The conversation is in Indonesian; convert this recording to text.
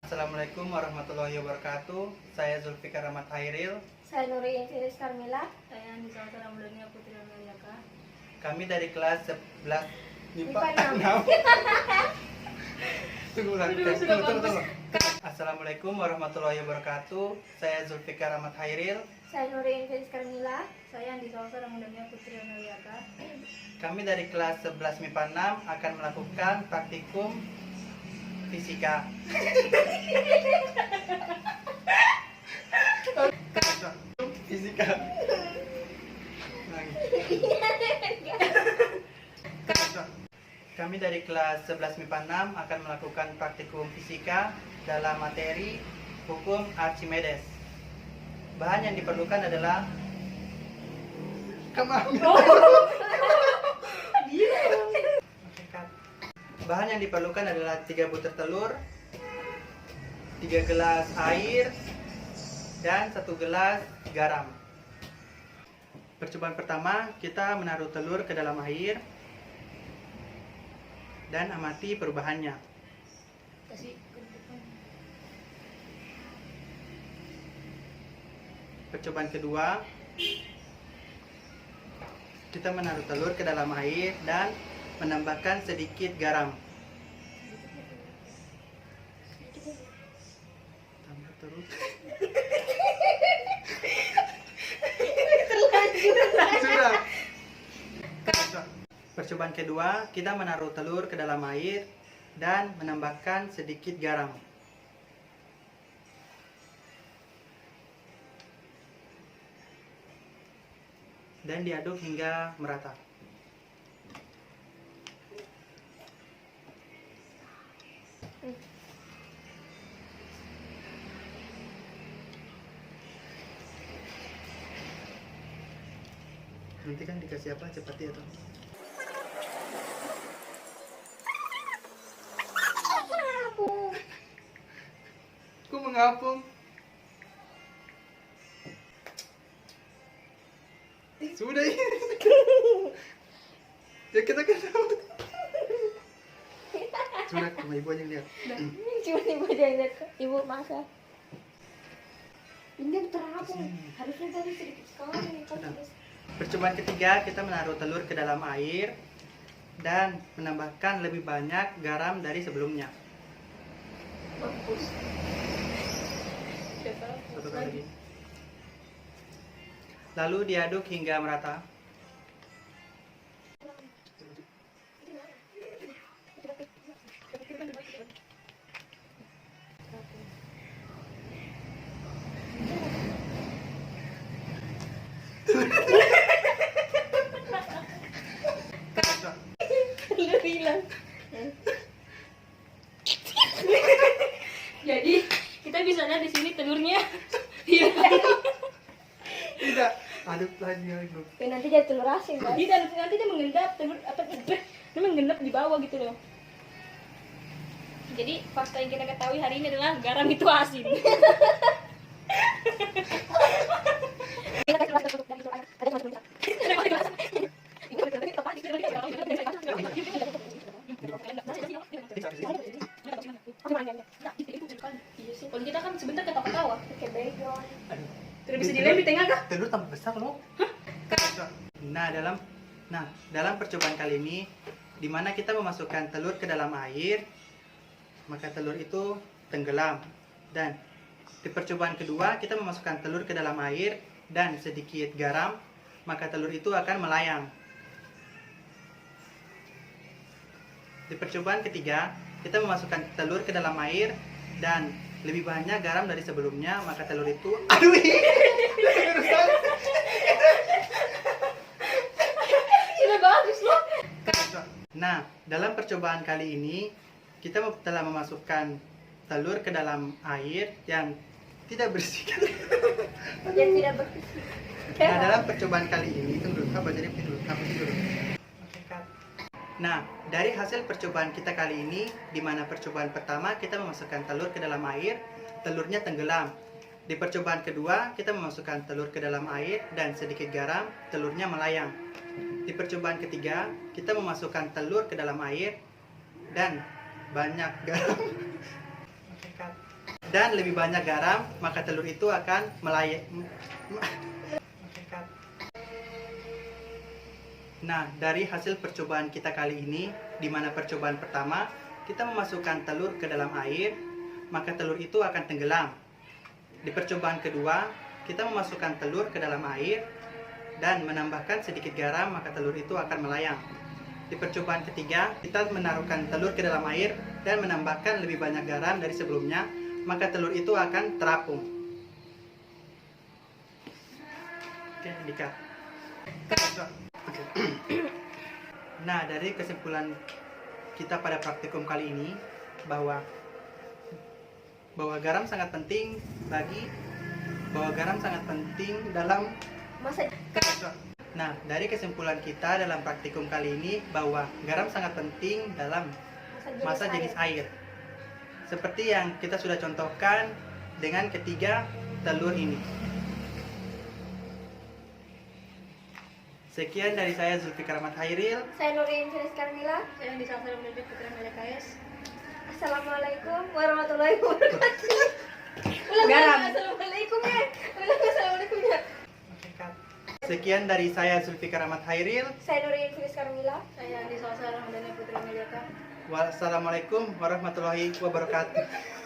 Assalamualaikum warahmatullahi wabarakatuh. Saya Zulfikar Ahmad Hairil. Saya Nuri Intiris Karmila. Saya Anissa Ramdhania Putri Ameliaka. Kami dari kelas 11 MIPA MIPA 6. Tunggu. Assalamualaikum warahmatullahi wabarakatuh. Saya Zulfikar Ahmad Hairil. Saya Nuri Intiris Karmila. Saya Anissa Ramdhania Putri Ameliaka. Kami dari kelas 11 MIPA 6 akan melakukan praktikum fisika. Fisika. Kami dari kelas 11 MIPA 6 akan melakukan praktikum fisika dalam materi hukum Archimedes. Bahan yang diperlukan adalah Bahan yang diperlukan adalah 3 butir telur, 3 gelas air, dan 1 gelas garam. Percobaan pertama, kita menaruh telur ke dalam air dan amati perubahannya. Percobaan kedua, kita menaruh telur ke dalam air dan menambahkan sedikit garam. Tambah terus. Sudah. Percobaan kedua, kita menaruh telur ke dalam air dan menambahkan sedikit garam. Dan diaduk hingga merata. Nanti kan dikasih apa? Cepati atau? Kok mengapung? Sudah ini. Ya kita kan tahu. Sudah, sama ibu aja yang lihat. Cuma ibu aja yang lihat. Ibu masa. Ini terapung. Harusnya tadi sedikit sekali. Sudah. Percobaan ketiga, kita menaruh telur ke dalam air dan menambahkan lebih banyak garam dari sebelumnya. Satu kali lagi. Lalu diaduk hingga merata. Bilang. Jadi kita bisa lihat di sini telurnya. Tidak, aduk lagi. Ya, nanti jadi telur asin kan? Nanti dia mengendap telur apa? Dia mengendap di bawah gitu loh. Jadi fakta yang kita ketahui hari ini adalah garam itu asin. Kalau kita kan sebentar ketawa-ketawa. Kayak background. Tidak bisa dilem di tengah kah? Telur tambah besar loh. Dalam percobaan kali ini, di mana kita memasukkan telur ke dalam air, maka telur itu tenggelam. Dan di percobaan kedua, kita memasukkan telur ke dalam air dan sedikit garam, maka telur itu akan melayang. Di percobaan ketiga, kita memasukkan telur ke dalam air dan lebih banyak garam dari sebelumnya, maka telur itu Sudah bagus loh. Nah, dalam percobaan kali ini kita telah memasukkan telur ke dalam air yang tidak bersih. Yang tidak bersih. Nah, dalam percobaan kali ini Nah, dari hasil percobaan kita kali ini, di mana percobaan pertama kita memasukkan telur ke dalam air, telurnya tenggelam. Di percobaan kedua, kita memasukkan telur ke dalam air dan sedikit garam, telurnya melayang. Di percobaan ketiga, kita memasukkan telur ke dalam air dan banyak garam. dan lebih banyak garam, maka telur itu akan melayang. Nah, dari hasil percobaan kita kali ini, di mana percobaan pertama kita memasukkan telur ke dalam air, maka telur itu akan tenggelam. Di percobaan kedua, kita memasukkan telur ke dalam air dan menambahkan sedikit garam, maka telur itu akan melayang. Di percobaan ketiga, kita menaruhkan telur ke dalam air dan menambahkan lebih banyak garam dari sebelumnya, maka telur itu akan terapung. Oke, Dika. Oke. Nah, dari kesimpulan kita pada praktikum kali ini bahwa garam sangat penting dalam Masa Nah, dari kesimpulan kita dalam praktikum kali ini bahwa garam sangat penting dalam masa jenis air. Seperti yang kita sudah contohkan dengan ketiga telur ini. Sekian dari saya Zulfikar Ahmad Hairil. Saya Nurin Felis Karmila. Saya yang disasar menjadi Putra Amelia KS. Assalamualaikum warahmatullahi wabarakatuh. Ulang Garam. Assalamualaikum ya. Ulang assalamualaikum ya. Sekian dari saya Zulfikar Ahmad Hairil. Saya Nurin Felis Karmila. Saya yang disasar menjadi Putra Amelia KS. Wassalamualaikum warahmatullahi wabarakatuh.